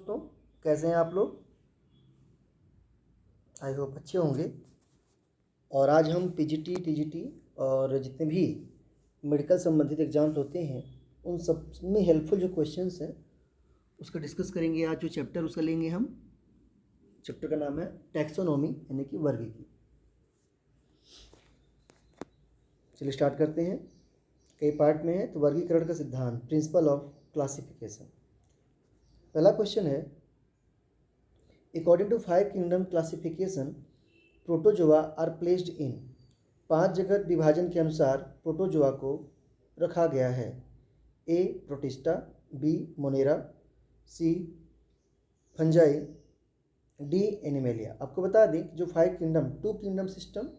दोस्तों, कैसे हैं आप लोग? आई होप अच्छे होंगे। और आज हम पीजीटी, टीजीटी और जितने भी मेडिकल संबंधित एग्जाम्स होते हैं उन सब में हेल्पफुल जो क्वेश्चंस हैं उसका डिस्कस करेंगे। आज जो चैप्टर उसका लेंगे हम, चैप्टर का नाम है टैक्सोनॉमी यानी कि वर्गीकरण। चलिए स्टार्ट करते हैं। कई पार्ट में है तो वर्गीकरण का सिद्धांत, प्रिंसिपल ऑफ क्लासिफिकेशन। पहला क्वेश्चन है, according to 5 kingdom classification protozoa are placed in. 5 जगत विभाजन के अनुसार प्रोटोजोआ को रखा गया है। ए प्रोटिस्टा, बी मोनेरा, सी फंजाई, डी एनिमेलिया। आपको बता दें कि जो 5 किंगडम, 2 किंगडम सिस्टम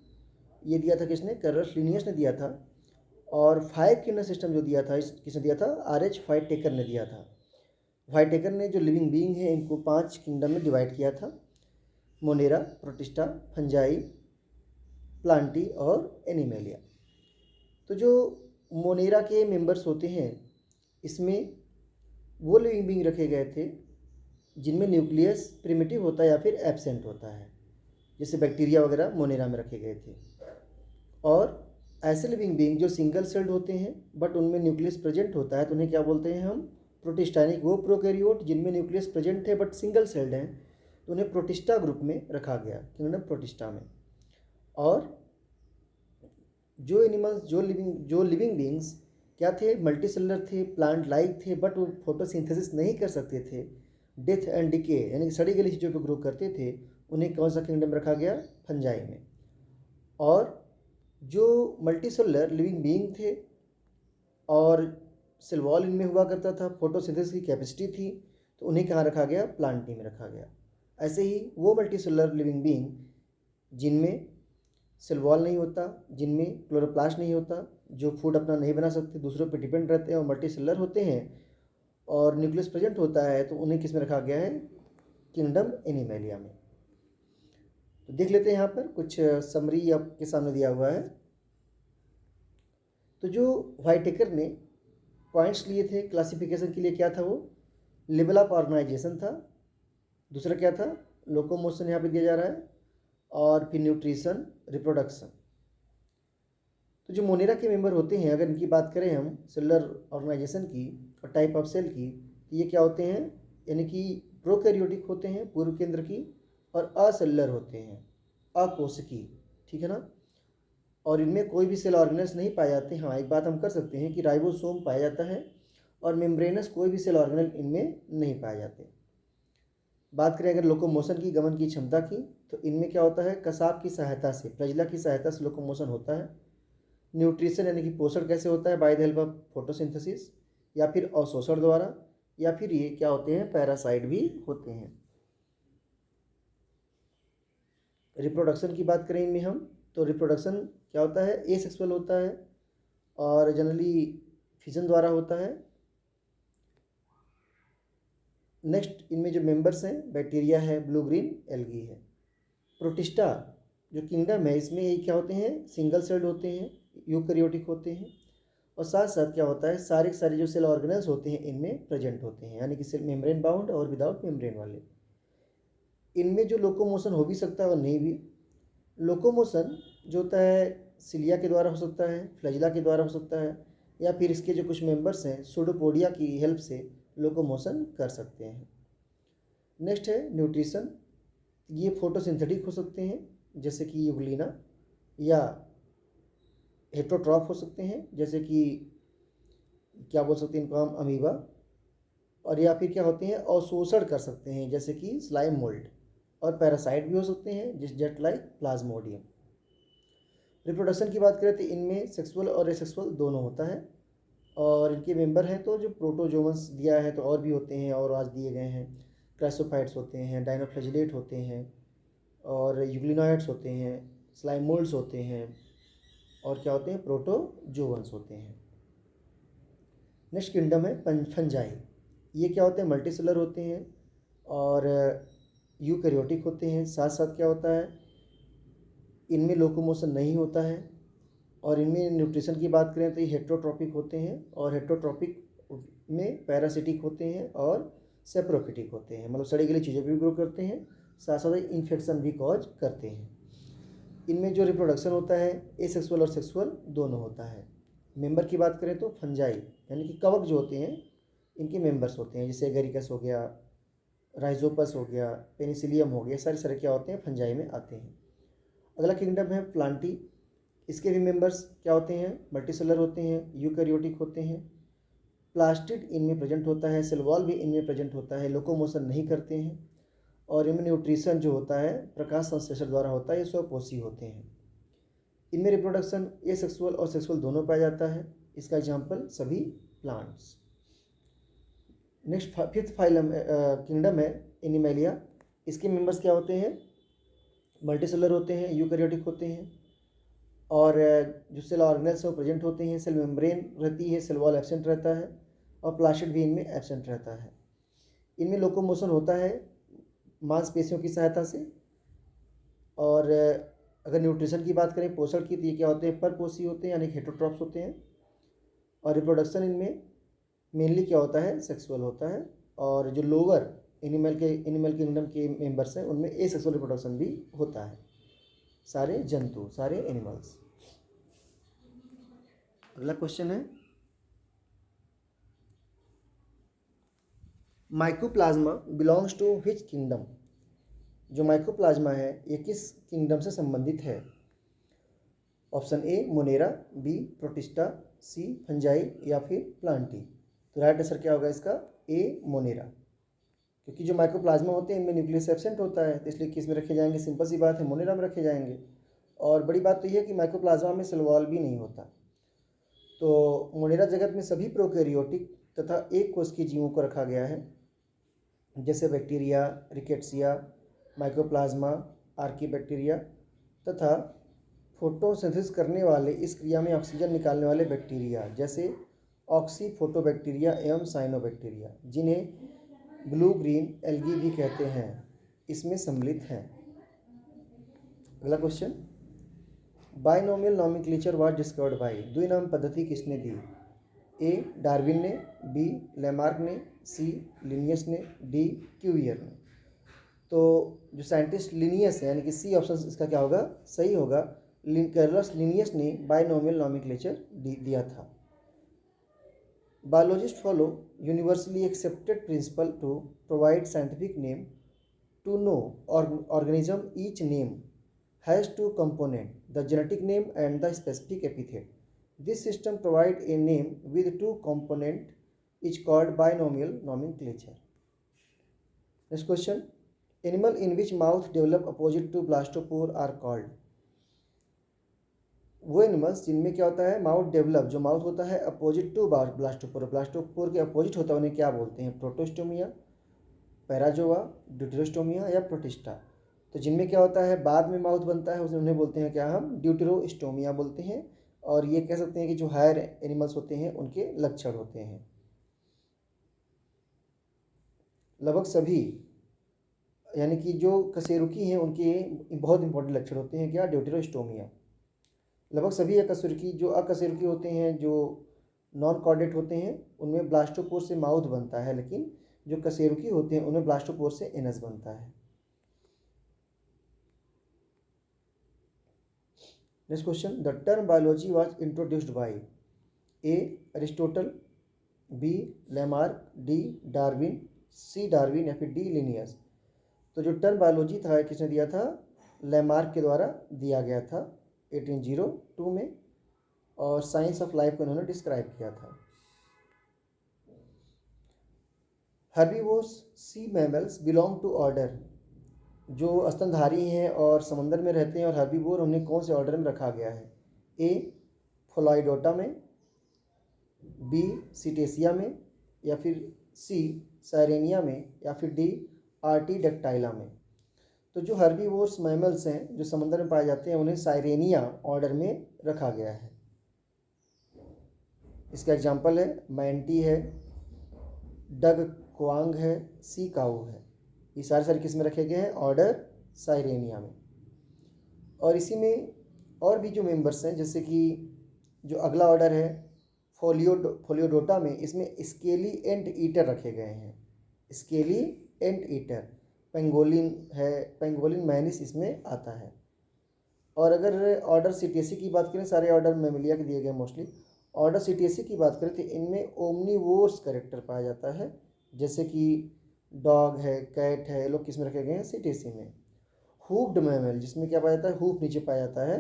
ये दिया था किसने? कर्रस लिनियस ने दिया था। और 5 किंगडम सिस्टम जो दिया था किसने दिया था? RH व्हाइटेकर ने दिया था। व्हाइटेकर ने जो लिविंग बीइंग है इनको 5 किंगडम में डिवाइड किया था, मोनेरा, प्रोटिस्टा, फंजाई, प्लांटी और एनिमेलिया। तो जो मोनेरा के मेंबर्स होते हैं इसमें वो लिविंग बीइंग रखे गए थे जिनमें न्यूक्लियस प्रिमिटिव होता है या फिर एब्सेंट होता है, जैसे बैक्टीरिया वगैरह मोनेरा में रखे गए थे। और ऐसे लिविंग बीइंग जो सिंगल सेल्ड होते हैं बट उनमें न्यूक्लियस प्रेजेंट होता है तो उन्हें क्या बोलते हैं हम? प्रोटिस्टा। यानी वो प्रोकैरियोट जिनमें न्यूक्लियस प्रेजेंट है बट सिंगल सेल्ड हैं तो उन्हें प्रोटिस्टा ग्रुप में रखा गया, किंगडम प्रोटिस्टा में। और जो एनिमल्स, जो लिविंग बीइंग्स क्या थे? मल्टी सेलुलर थे, प्लांट लाइक थे, बट वो फोटोसिंथेसिस नहीं कर सकते थे, डेथ एंड डिके यानी कि सड़ी गली चीज़ों पर ग्रो करते थे, उन्हें कौन सा किंगडम रखा गया? फंजाई में। और जो मल्टी सेलुलर लिविंग बीइंग थे और सेल वॉल इनमें हुआ करता था, फोटोसिंथेसिस की कैपेसिटी थी, तो उन्हें कहाँ रखा गया? प्लांटी में रखा गया। ऐसे ही वो मल्टी सेलुलर लिविंग बीइंग जिनमें सेल वॉल नहीं होता, जिनमें क्लोरोप्लास्ट नहीं होता, जो फूड अपना नहीं बना सकते, दूसरों पर डिपेंड रहते हैं और मल्टी सेलुलर होते हैं और न्यूक्लियस प्रेजेंट होता है, तो उन्हें किस में रखा गया है? किंगडम एनिमेलिया में। तो देख लेते हैं यहाँ पर कुछ समरी आपके सामने दिया हुआ है। तो जो व्हाइटेकर ने पॉइंट्स लिए थे क्लासिफिकेशन के लिए, क्या था वो? लेवल ऑफ ऑर्गेनाइजेशन था, दूसरा क्या था? लोकोमोशन यहाँ पे दिया जा रहा है, और फिर न्यूट्रिशन, रिप्रोडक्शन। तो जो मोनेरा के मेंबर होते हैं, अगर इनकी बात करें हम सेलुलर ऑर्गेनाइजेशन की और टाइप ऑफ सेल की, तो ये क्या होते हैं? यानी कि प्रोकैरियोटिक होते हैं, पूर्व केंद्र की, और असेलुलर होते हैं, अकोशिकी, ठीक है ना। और इनमें कोई भी सेल ऑर्गेनल्स नहीं पाए जाते। हाँ, एक बात हम कर सकते हैं कि राइबोसोम पाया जाता है और मेम्ब्रेनस कोई भी सेल ऑर्गेनल इनमें नहीं पाए जाते। बात करें अगर लोकोमोशन की, गमन की क्षमता की, तो इनमें क्या होता है? कसाब की सहायता से, फ्लैजिला की सहायता से लोकोमोशन होता है। न्यूट्रिशन यानी कि पोषण कैसे होता है? By the help of photosynthesis, या फिर अवशोषण द्वारा, या फिर ये क्या होते हैं? पैरासाइट भी होते हैं। रिप्रोडक्शन की बात करें इनमें हम, तो रिप्रोडक्शन क्या होता है? एसेक्सुअल होता है और जनरली फिजन द्वारा होता है। नेक्स्ट इनमें जो मेंबर्स हैं, बैक्टीरिया है, ब्लू ग्रीन एल्गी है। प्रोटिस्टा जो किंगडम है इसमें ये क्या होते हैं? सिंगल सेल्ड होते हैं, यूकैरियोटिक होते हैं, और साथ साथ क्या होता है? सारे सारे जो सेल ऑर्गेनल्स होते हैं इनमें प्रेजेंट होते हैं, यानी कि सेल मेम्ब्रेन बाउंड और विदाउट मेम्ब्रेन वाले। इनमें जो लोकोमोशन हो भी सकता है और नहीं भी। लोकोमोशन जो होता है सिलिया के द्वारा हो सकता है, फ्लैजिला के द्वारा हो सकता है, या फिर इसके जो कुछ मेंबर्स हैं सूडोपोडिया की हेल्प से लोकोमोशन कर सकते हैं। नेक्स्ट है न्यूट्रिशन। ये फोटोसिंथेटिक हो सकते हैं जैसे कि यूग्लिना, या हेट्रोट्रॉफ हो सकते हैं जैसे कि क्या बोल सकते हैं इनको हम? अमीबा। और या फिर क्या होते हैं? अवशोषण कर सकते हैं जैसे कि स्लाइम मोल्ड। और पैरासाइट भी हो सकते हैं जिस जेट लाइक प्लाज्मोडियम। रिप्रोडक्शन की बात करें तो इनमें सेक्सुअल और एसेक्सुअल दोनों होता है, और इनके मेंबर हैं तो जो प्रोटोजोवंस दिया है तो और भी होते हैं, और आज दिए गए हैं। क्राइसोफाइट्स होते हैं, डाइनोफ्लैजिलेट होते हैं, और यूग्लिनोइड्स होते हैं, स्लाइम मोल्ड्स होते हैं, और क्या होते हैं? प्रोटोजोवंस होते हैं। नेक्स्ट किंगडम है फंजाई। ये क्या होते हैं? मल्टी सेलुलर होते हैं और यूकैरियोटिक होते हैं। साथ साथ क्या होता है? इनमें लोकोमोशन नहीं होता है, और इनमें न्यूट्रिशन की बात करें तो ये हेट्रोट्रॉपिक होते हैं, और हेट्रोट्रॉपिक में पैरासिटिक होते हैं और सेप्रोफिटिक होते हैं, मतलब सड़ी गली चीज़ों पर भी ग्रो करते हैं, साथ साथ इन्फेक्शन भी कॉज करते हैं। इनमें जो रिप्रोडक्शन होता है एसेक्सुअल और सेक्सुअल दोनों होता है। मेंबर की बात करें तो फंजाई यानी कि कवक जो होते हैं इनके मेंबर्स होते हैं, जैसे एगेरिकस हो गया, राइजोपस हो गया, पेनिसिलियम हो गया, सारे क्या होते हैं फंजाई में आते हैं। अगला किंगडम है प्लांटी। इसके भी मेंबर्स क्या होते हैं, मल्टीसेलर होते हैं, यूकैरियोटिक होते हैं। प्लास्टिड इनमें प्रेजेंट होता है, सेल वॉल भी इनमें प्रेजेंट होता है, लोकोमोशन नहीं करते हैं, और इनमें न्यूट्रिशन जो होता है प्रकाश संश्लेषण द्वारा होता है, ये स्वपोषी होते हैं। इनमें रिप्रोडक्शन एसेक्सुअल और सेक्सुअल दोनों पाया जाता है। इसका एग्जाम्पल सभी plants. Next fifth phylum kingdom है एनिमेलिया। इसके मेंबर्स क्या होते हैं, मल्टीसेलर होते हैं, यूकैरियोटिक होते हैं, और जो सेल ऑर्गेनेल्स हैं वो प्रेजेंट होते हैं, सेल मेम्ब्रेन रहती है, सेल वॉल एब्सेंट रहता है, और प्लास्टिड भी इनमें एब्सेंट रहता है। इनमें लोकोमोशन होता है मांसपेशियों की सहायता से, और अगर न्यूट्रिशन की बात करें पोषण की, तो ये क्या होते हैं परपोषी होते हैं यानी हेटरोट्रॉप्स होते हैं, और रिप्रोडक्शन इनमें मेनली क्या होता है सेक्सुअल होता है। और जो लोअर एनिमल किंगडम के मेंबर्स हैं उनमें एसेक्सुअल रिप्रोडक्शन भी होता है, सारे जंतु, सारे एनिमल्स। अगला क्वेश्चन है mycoplasma belongs to which kingdom. जो माइकोप्लाज्मा है ये किस किंगडम से संबंधित है। Option A Monera, B Protista, C fungi, या फिर प्लांटी। तो राइट आंसर क्या होगा इसका, ए मोनेरा। क्योंकि जो माइकोप्लाज्मा होते हैं इनमें न्यूक्लियस एब्सेंट होता है, तो इसलिए किस में रखे जाएंगे, सिंपल सी बात है मोनेरा में रखे जाएंगे। और बड़ी बात तो ये है कि माइकोप्लाज्मा में सेल वॉल भी नहीं होता। तो मोनेरा जगत में सभी प्रोकैरियोटिक तथा एक कोश के जीवों को रखा गया है, जैसे बैक्टीरिया, रिकेट्सिया, माइकोप्लाज्मा, आर्कीबैक्टीरिया तथा फोटोसिंथेसिस करने वाले, इस क्रिया में ऑक्सीजन निकालने वाले बैक्टीरिया, जैसे ऑक्सीफोटोबैक्टीरिया एवं साइनोबैक्टीरिया, जिन्हें ब्लू ग्रीन एल्गी भी कहते हैं, इसमें सम्मिलित हैं। अगला question, binomial nomenclature was discovered by. द्विनाम पद्धति किसने दी। ए डार्विन ने, बी लेमार्क ने, सी लिनियस ने, डी क्यूवियर ने। तो जो साइंटिस्ट लिनियस है यानी कि सी ऑप्शन इसका क्या होगा, सही होगा। कार्लोस लिनियस ने बाइनोमियल नॉमेनक्लेचर दिया था। Biologist follow universally accepted principle to provide scientific name to no organism. Each name has two components, the genetic name and the specific epithet. This system provides a name with two components is called binomial nomenclature. Next question, animal in which mouth develop opposite to blastopore are called. वो animals जिनमें क्या होता है mouth develop, जो mouth होता है opposite to blastopore, blastopore के opposite होता है, उन्हें क्या बोलते हैं, प्रोटोस्टोमिया, पैराजोआ, ड्यूटेरोस्टोमिया या प्रोटिस्टा। तो जिनमें क्या होता है बाद में माउथ बनता है उन्हें बोलते हैं क्या, हम ड्यूटेरोस्टोमिया बोलते हैं। और ये कह सकते हैं कि जो हायर एनिमल्स होते हैं उनके लक्षण होते हैं। लगभग सभी यानी कि जो कशेरुकी हैं उनके बहुत इंपॉर्टेंट लक्षण होते हैं क्या, ड्यूटेरोस्टोमिया। लगभग सभी अकशेरुकी, जो अकशेरुकी होते हैं, जो नॉन कॉर्डेट होते हैं, उनमें ब्लास्टोपोर से माउथ बनता है, लेकिन जो कशेरुकी होते हैं उनमें ब्लास्टोपोर से एनस बनता है। Next question, the term biology was introduced by. A Aristotle, B Lamarck, D Darwin, C Darwin या फिर डी लिनियस। तो जो टर्म बायोलॉजी था किसने दिया था, लेमार्क के द्वारा दिया गया था 1802 में, और साइंस ऑफ लाइफ को इन्होंने डिस्क्राइब किया था। Herbivores sea mammals belong to order. जो स्तनधारी हैं और समुद्र में रहते हैं और हर्बीवोर, उन्हें कौन से ऑर्डर में रखा गया है। ए फोलॉइडोटा में, बी सिटेसिया में, या फिर सी साइरेनिया में, या फिर डी आर्टिडेक्टाइला में। तो जो हर्बीवोर्स मैमल्स हैं जो समुद्र में पाए जाते हैं उन्हें साइरेनिया ऑर्डर में रखा गया है। इसका एग्जाम्पल है मैंटी है, डग क्वांग है, सी काऊ है। ये सारे किस में रखे गए हैं, ऑर्डर साइरेनिया में। और इसी में और भी जो मेंबर्स हैं, जैसे कि जो अगला ऑर्डर है फोलियोडोटा में, इसमें स्केली एंट ईटर रखे गए हैं। स्केली एंट ईटर, पेंगोलिन है, पेंगोलिन मैनिस इसमें आता है। और अगर ऑर्डर सीटीएसी की बात करें, सारे ऑर्डर मेमिलिया के दिए गए मोस्टली। ऑर्डर सीटीएसी की बात करें तो इनमें ओमनीवोर्स कैरेक्टर पाया जाता है, जैसे कि डॉग है, कैट है, ये लोग किस में रखे गए हैं, सीटीएसी में। हुफ्ड मैमल, जिसमें क्या पाया जाता है, हुफ नीचे पाया जाता है,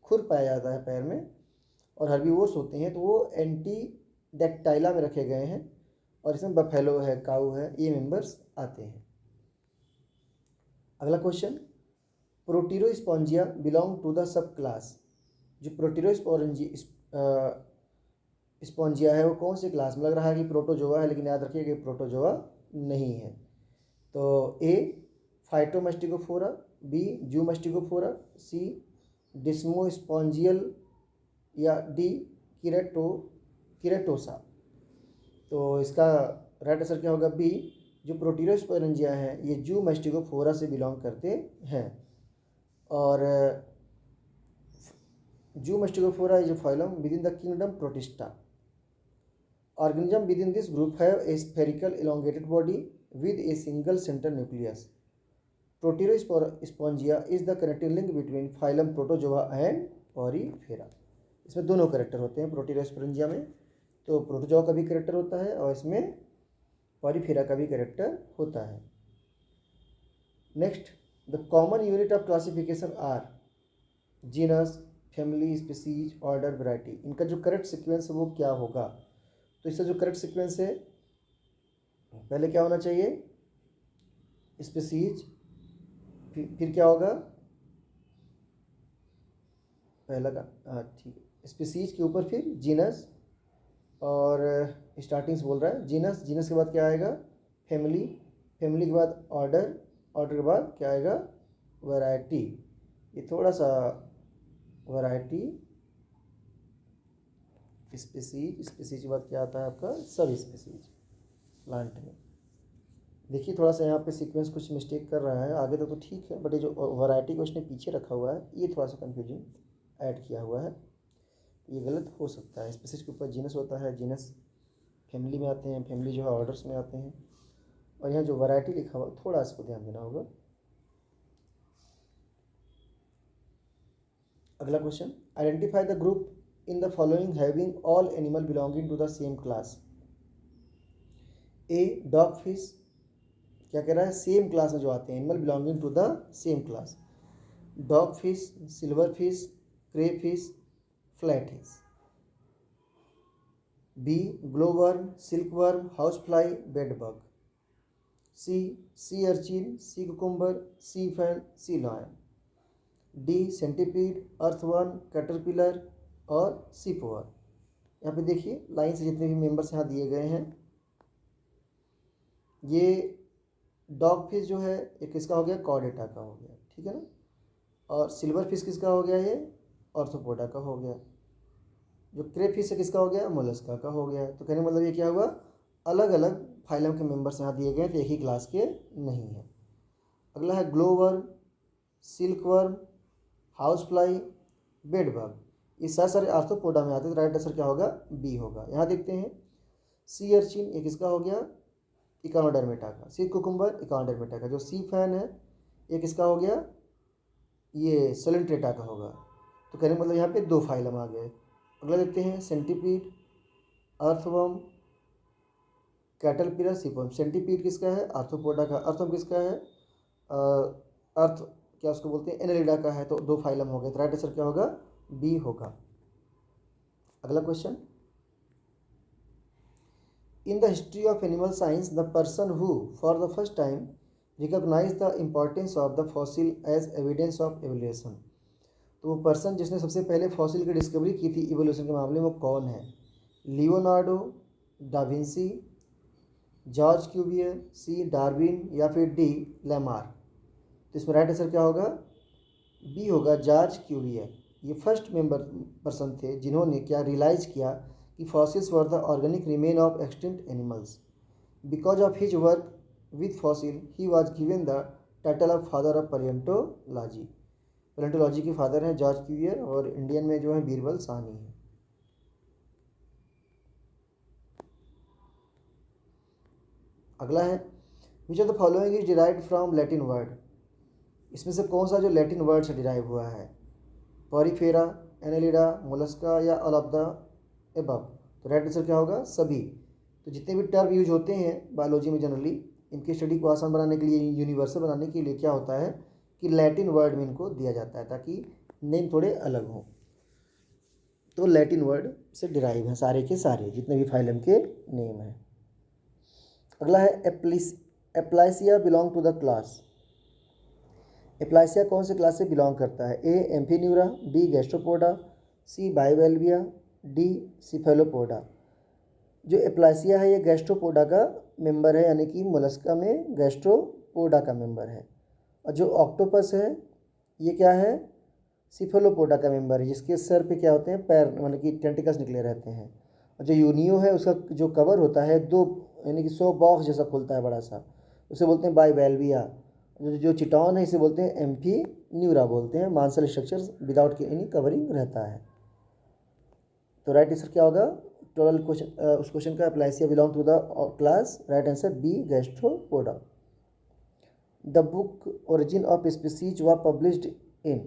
खुर पाया जाता है पैर में, और हर्बीवोर्स होते हैं तो वो एंटी डेक्टाइला में रखे गए हैं, और इसमें बफेलो है, काऊ है, ये मेंबर्स आते हैं। अगला question, proterospongia belong to the sub class. जो स्पॉन्जिया है वो कौन सी क्लास में, लग रहा है कि प्रोटोजोआ है, लेकिन याद रखिए कि प्रोटोजोआ नहीं है। तो ए फाइटोमस्टिकोफोरा, बी जूमस्टिकोफोरा, सी डिस्मोस्पॉन्जियल, या डी किरेटोसा। तो इसका राइट आंसर क्या होगा, बी। जो प्रोटीरोस्पोरेंजिया है ये जूमस्टिकोफोरा से बिलोंग करते हैं, और zoomastigophora is a phylum within the kingdom protista. Organism within this group have a spherical elongated body with a single center nucleus. Proterospongea is the connecting link between phylum Protozoa and Porifera. इसमें दोनों character होते हैं प्रोटीरोस्पोरेंजिया में, तो protozoa का भी character होता है और इसमें पॉरीफेरा का भी करेक्टर होता है। Next, the common unit of classification are genus, family, species, order, variety. इनका जो करेक्ट सीक्वेंस है वो क्या होगा, तो इसका जो करेक्ट सीक्वेंस है, पहले क्या होना चाहिए, स्पीसीज, फिर क्या होगा, पहला का, हाँ ठीक है, स्पीसीज के ऊपर फिर जीनस, और स्टार्टिंग से बोल रहा है जीनस, जीनस के बाद क्या आएगा, फैमिली, फैमिली के बाद ऑर्डर, ऑर्डर के बाद क्या आएगा, वैरायटी। ये थोड़ा सा वैरायटी, स्पीसीज, स्पीसीज के बाद क्या आता है आपका, सब स्पीसीज प्लांट में। देखिए थोड़ा सा यहाँ पे सीक्वेंस कुछ मिस्टेक कर रहा है, आगे तो ठीक है, बट ये जो वैरायटी को उसने पीछे रखा हुआ है ये थोड़ा सा कन्फ्यूजन ऐड किया हुआ है, ये गलत हो सकता है। स्पीसीज के ऊपर जीनस होता है, जीनस फैमिली में आते हैं, फैमिली जो है ऑर्डर्स में आते हैं, और यहाँ जो वैरायटी लिखा हुआ थोड़ा इसको ध्यान देना होगा। अगला question, identify the group in the following having all animal belonging to the same class. A dog fish, क्या कह रहा है, सेम क्लास में जो आते हैं, animal belonging to the same class, dogfish, silverfish, crayfish, flatfish. B glowworm, silkworm, house fly, bed bug. Sea urchin, sea cucumber, sea fan, sea lion. D centipede, earthworm, caterpillar और सीपोअर। यहाँ पे देखिए line से जितने भी members यहाँ दिए गए हैं, ये डॉग फिश जो है ये किसका हो गया, कॉर्डेटा का हो गया, ठीक है ना, और सिल्वर फिश किसका हो गया, ये ऑर्थोपोडा का हो गया। जो क्रे फिश है किसका हो गया, मोलस्का का हो गया। तो कहने का मतलब ये क्या हुआ, अलग अलग फाइलम के मेंबर्स यहाँ दिए गए तो एक ही क्लास के नहीं है। अगला है glowworm, silkworm, house fly, bed bug, ये सारे आर्थ्रोपोडा में आते हैं, तो राइट आंसर क्या होगा, बी होगा। यहाँ देखते हैं सी अर्चिन ये किसका हो गया, इकानोडर्मेटा का। सी कुकुम्बर इकानोडर्मेटा का। जो सी फैन है ये किसका हो गया, ये सोलेंट्रेटा का होगा। तो कहने का मतलब यहाँ पे दो फाइलम आ गए। अगला देखते हैं सेंटीपीड, अर्थवर्म, कैटरपिलर, सीपवर्म। सेंटीपीड किसका है, आर्थ्रोपोडा का। अर्थवर्म किसका है, अर्थ क्या उसको बोलते हैं, एनेलिडा का है। तो दो फाइलम हो गए, तो राइट आंसर क्या होगा, बी होगा। अगला question, in the history of animal science the person who for the first time recognise the importance of the fossil as evidence of evolution. तो वो पर्सन जिसने सबसे पहले फॉसिल की डिस्कवरी की थी इवोल्यूशन के मामले में, वो कौन है, लियोनार्डो, डाविंसी, जॉर्ज क्यूवियर, सी डार्विन, या फिर डी लेमार। तो इसमें राइट आंसर क्या होगा, बी होगा, जॉर्ज क्यूवियर। ये फर्स्ट पर्सन थे जिन्होंने क्या रियलाइज किया कि fossils were the organic remain of extinct animals. Because of his work with fossil he was given the title of father of palaeontology. Palaeontology के फादर हैं George Cuvier, और Indian में जो है बीरबल साहनी है। अगला है विच of the following is derived from Latin word, इसमें से कौन सा जो लैटिन वर्ड से डिराइव हुआ है? पॉरीफेरा, एनेलिडा, मोलस्का या ऑल ऑफ द एबव? तो राइट आंसर क्या होगा? सभी। तो जितने भी टर्म यूज होते हैं बायोलॉजी में जनरली, इनकी स्टडी को आसान बनाने के लिए, यूनिवर्सल बनाने के लिए क्या होता है कि लैटिन वर्ड में इनको दिया जाता है ताकि नेम थोड़े अलग हों। तो लैटिन वर्ड से डिराइव हैं सारे के सारे जितने भी फाइलम के नेम हैं। अगला है एप्लाइसिया बिलोंग टू द क्लास। एप्लाइसिया कौन से क्लास से बिलोंग करता है? ए एम्फीन्यूरा, बी गैस्ट्रोपोडा, सी बाइवेल्विया, डी सिफेलोपोडा। जो एप्लाइसिया है ये गैस्ट्रोपोडा का मेंबर है, यानी कि मोलस्का में गैस्ट्रोपोडा का मेंबर है। और जो ऑक्टोपस है ये क्या है? सिफेलोपोडा का मेंबर है, जिसके सर पे क्या होते हैं? पैर, मतलब कि टेंटिकल्स निकले रहते हैं। और जो यूनियो है उसका जो कवर होता है दो, यानी कि 100 बॉक्स जैसा खुलता है बड़ा सा, उसे बोलते हैं बाइवेल्विया। जो चिटॉन है इसे बोलते हैं एम्फीन्यूरा बोलते हैं। मांसल स्ट्रक्चर विदाउट एनी कवरिंग रहता है। तो राइट आंसर क्या होगा? टोटल क्वेश्चन उस क्वेश्चन का aplysia belong to the class, right answer B gastropoda. The book origin of species was published in,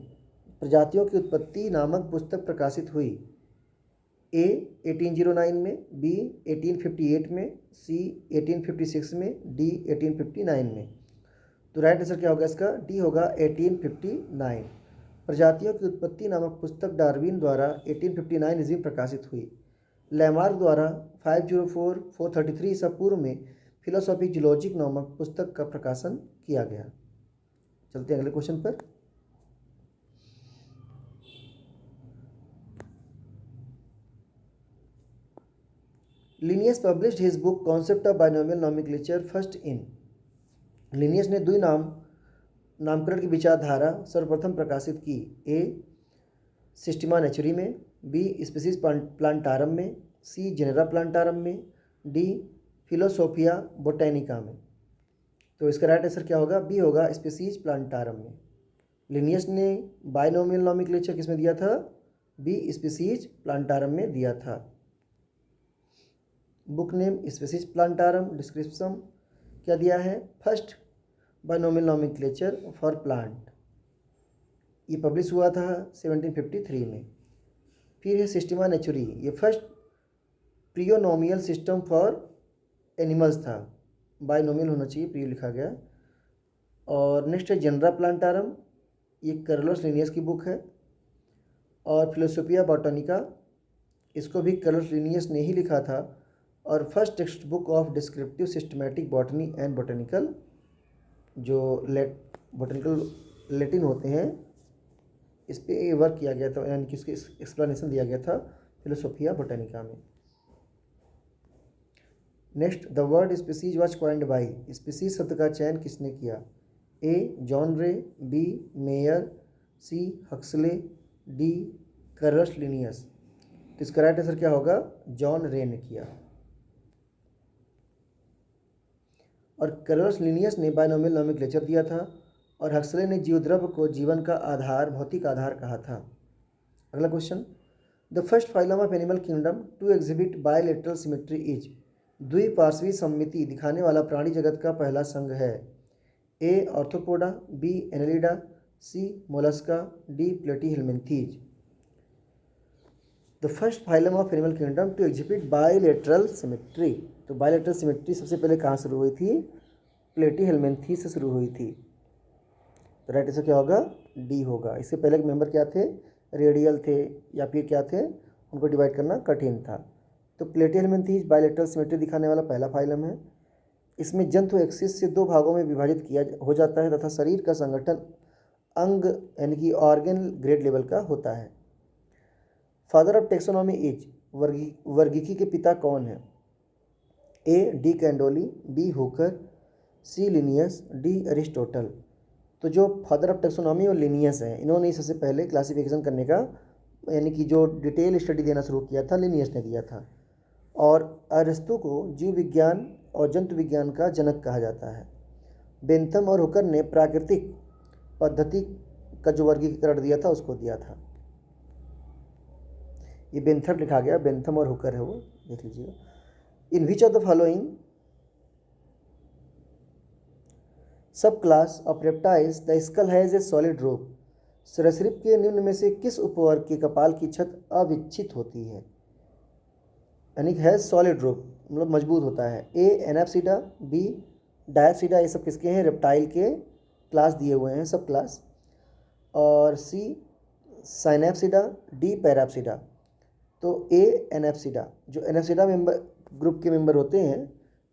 प्रजातियों की उत्पत्ति नामक पुस्तक प्रकाशित हुई ए 1809 में, बी 1858 में, सी 1856 में, डी 1859 में। तो राइट आंसर क्या होगा इसका? डी होगा 1859। प्रजातियों की उत्पत्ति नामक पुस्तक डार्विन द्वारा 1859 ईस्वी में प्रकाशित हुई। लैमार्क द्वारा 504-433 ईसा पूर्व में फिलोसॉफिक जूलॉजिक नामक पुस्तक का प्रकाशन किया गया। चलते हैं अगले क्वेश्चन पर। Linnaeus published his book concept of binomial nomenclature first in. Linnaeus ने द्विनाम नामकरण की विचारधारा सर्वप्रथम प्रकाशित की ए सिस्टिमा नेचुरी में, बी स्पीसीज प्लांटारम में, सी जेनेरा प्लांटारम में, डी फिलोसोफिया बोटेनिका में। तो इसका राइट आंसर क्या होगा? बी होगा स्पीसीज प्लांटारम में। लिनियस ने बाइनोमियल नॉमेनक्लेचर किसमें दिया था? बी स्पीसीज प्लांटारम में दिया था। Book name species plantarum. Description क्या दिया है? First binomial nomenclature for plant, ये पब्लिश हुआ था 1753 में। फिर है सिस्टिमा नेचुरी, ये फर्स्ट प्रियोनोमियल सिस्टम फॉर एनिमल्स था, बाइनोमियल होना चाहिए, प्रियो लिखा गया। और नेक्स्ट है जेनरा प्लांटारम, ये कार्लोस लिनियस की बुक है। और फिलोसोफिया बॉटनिका, इसको भी कार्लोस लिनियस ने ही लिखा था। और first text book of descriptive systematic botany and botanical, जो बोटेनिकल लैटिन होते हैं इस पर वर्क किया गया था, यानी कि इसके एक्सप्लेनेशन दिया गया था फिलोसोफिया बोटेनिका में। Next, the word species was coined bye, species शब्द का चयन किसने किया? ए जॉन रे, बी मेयर, सी हक्सले, डी कार्लस लिनियस। तो इसका राइट आंसर क्या होगा? जॉन रे ने किया। और कार्लस लिनियस ने बाइनोमियल नॉमेनक्लेचर दिया था और हक्सले ने जीवद्रव्य को जीवन का आधार, भौतिक आधार कहा था। अगला question, the first phylum of animal kingdom to exhibit bilateral symmetry is, द्विपार्श्वी सममिति दिखाने वाला प्राणी जगत का पहला संघ है। A Arthropoda, B Annelida, C Mollusca, D Platyhelminthes. The first phylum of animal kingdom to exhibit bilateral symmetry, तो बायलेटरल सिमेट्री सबसे पहले कहाँ शुरू हुई थी? प्लेटीहेल्मिन्थीज से शुरू हुई थी। तो राइट आंसर क्या होगा? डी होगा। इससे पहले के मेंबर क्या थे? रेडियल थे या फिर क्या थे? उनको डिवाइड करना कठिन था। तो प्लेटीहेल्मिन्थीज बायलेटरल सिमेट्री दिखाने वाला पहला फाइलम है। इसमें जंतु एक्सिस से दो भागों में विभाजित किया हो जाता है तथा शरीर का संगठन अंग, यानी कि ऑर्गन ग्रेड लेवल का होता है। फादर ऑफ टेक्सोनॉमी इज, वर्गीकी के पिता कौन है? A de Candolle, B Hooker, C Linnaeus, D Aristotle. तो जो फादर ऑफ टेक्सोनॉमी और लिनियस हैं, इन्होंने सबसे पहले क्लासिफिकेशन करने का, यानी कि जो डिटेल स्टडी देना शुरू किया था, लिनियस ने दिया था। और अरिस्तु को जीव विज्ञान और जंतु विज्ञान का जनक कहा जाता है। बेंथम और हुकर ने प्राकृतिक पद्धति का जो वर्गीकरण दिया था उसको दिया था। ये बेंथम लिखा गया, बेंथम और हुकर है वो, देख लीजिएगा। In which of the following subclass of reptiles the skull has a solid roof. सरीसृप के निम्न में से किस उपवर्ग के कपाल की छत अविच्छित होती है? यानी हैज़ सॉलिड रूफ मतलब मजबूत होता है। ए एनाप्सिडा, बी डायप्सिडा, ये सब किसके हैं? रेप्टाइल के क्लास दिए हुए हैं, सब क्लास। और सी साइनैप्सिडा, डी पैराप्सिडा। तो ए एनाप्सिडा, जो एनाप्सिडा मेंबर ग्रुप के मेंबर होते हैं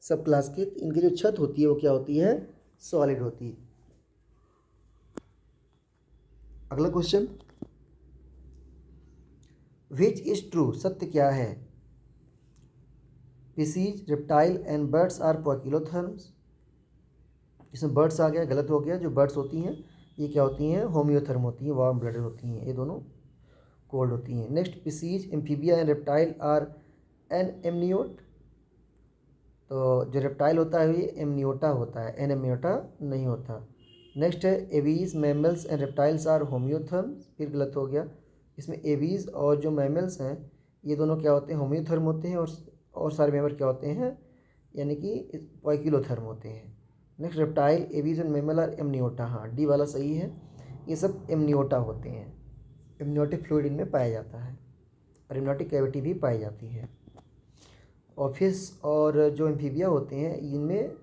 सब क्लास के, इनकी जो छत होती है वो क्या होती है? सॉलिड होती है। अगला क्वेश्चन, विच इज ट्रू, सत्य क्या है? Species, reptile and birds are poikilotherms. इसमें बर्ड्स आ गया, गलत हो गया। जो बर्ड्स होती हैं ये क्या होती हैं? होम्योथर्म होती हैं, वार्म ब्लडेड होती हैं, ये दोनों कोल्ड होती हैं। Next, species, amphibia and reptile are an amniote. तो जो रेप्टाइल होता है ये एमनियोटा होता है, एन एमनियोटा नहीं होता। नेक्स्ट है Aves, mammals and reptiles are homeotherms, फिर गलत हो गया। इसमें एवीज और जो मैमल्स हैं ये दोनों क्या होते हैं? होम्योथर्म होते हैं। और सारे मेंबर क्या होते हैं? यानी कि पोइकिलोथर्म होते हैं। Next, reptile, Aves and mammal are Amniota. हाँ, डी वाला सही है, ये सब एमनियोटा होते हैं। एमनियोटिक फ्लूइड इनमें पाया जाता है और एमनियोटिक कैविटी भी पाई जाती है। और फिश और जो एम्फीबिया होते हैं इनमें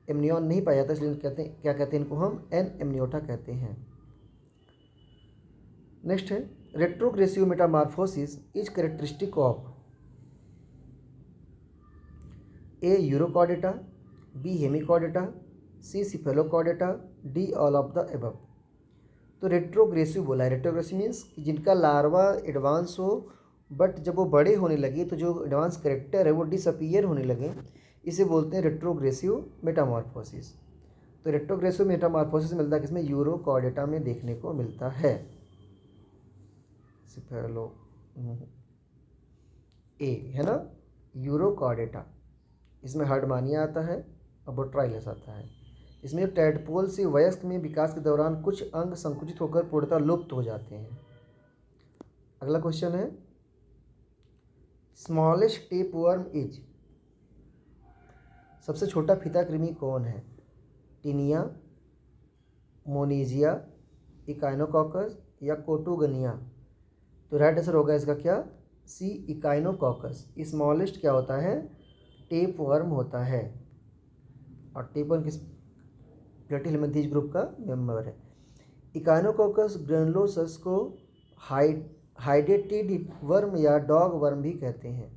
एमनियन नहीं पाया जाता, इसलिए कहते हैं, क्या कहते हैं इनको? हम एन एमनियोटा कहते हैं। नेक्स्ट है retrogressive metamorphosis is characteristic of A Urochordata, B Hemichordata, C Cephalochordata, D all of the above. तो रेट्रोग्रेसिव बोला है। रेट्रोग्रेसिव मीन्स जिनका लार्वा एडवांस हो बट जब वो बड़े होने लगे तो जो एडवांस करेक्टर है वो डिसअपीयर होने लगे, इसे बोलते हैं रेट्रोग्रेसिव मेटामॉर्फोसिस। तो रेट्रोग्रेसिव मेटामॉर्फोसिस मिलता है किसमें? यूरोकॉर्डेटा में देखने को मिलता है। सिफेलो ए है ना, यूरोकॉर्डेटा। इसमें हर्डमानिया आता है और बोट्राइलस आता है। इसमें टैडपोल से वयस्क में विकास के दौरान कुछ अंग संकुचित होकर पूर्णतः लुप्त हो जाते हैं। अगला क्वेश्चन है स्मॉलेस्ट टेपवर्म इज, सबसे छोटा फीता कृमि कौन है? टीनिया, मोनीजिया, इकाइनोकॉकस या कोटुगनिया। तो राइट आंसर होगा इसका क्या? सी इकाइनोकॉकस। स्मॉलेस्ट क्या होता है? टेपवर्म होता है। और टेपवर्म किस प्लेटिहेल्मिंथेस ग्रुप का मेंबर है। इकाइनोकॉकस ग्रेनुलोसस को हाइडेटेड वर्म या डॉग वर्म भी कहते हैं।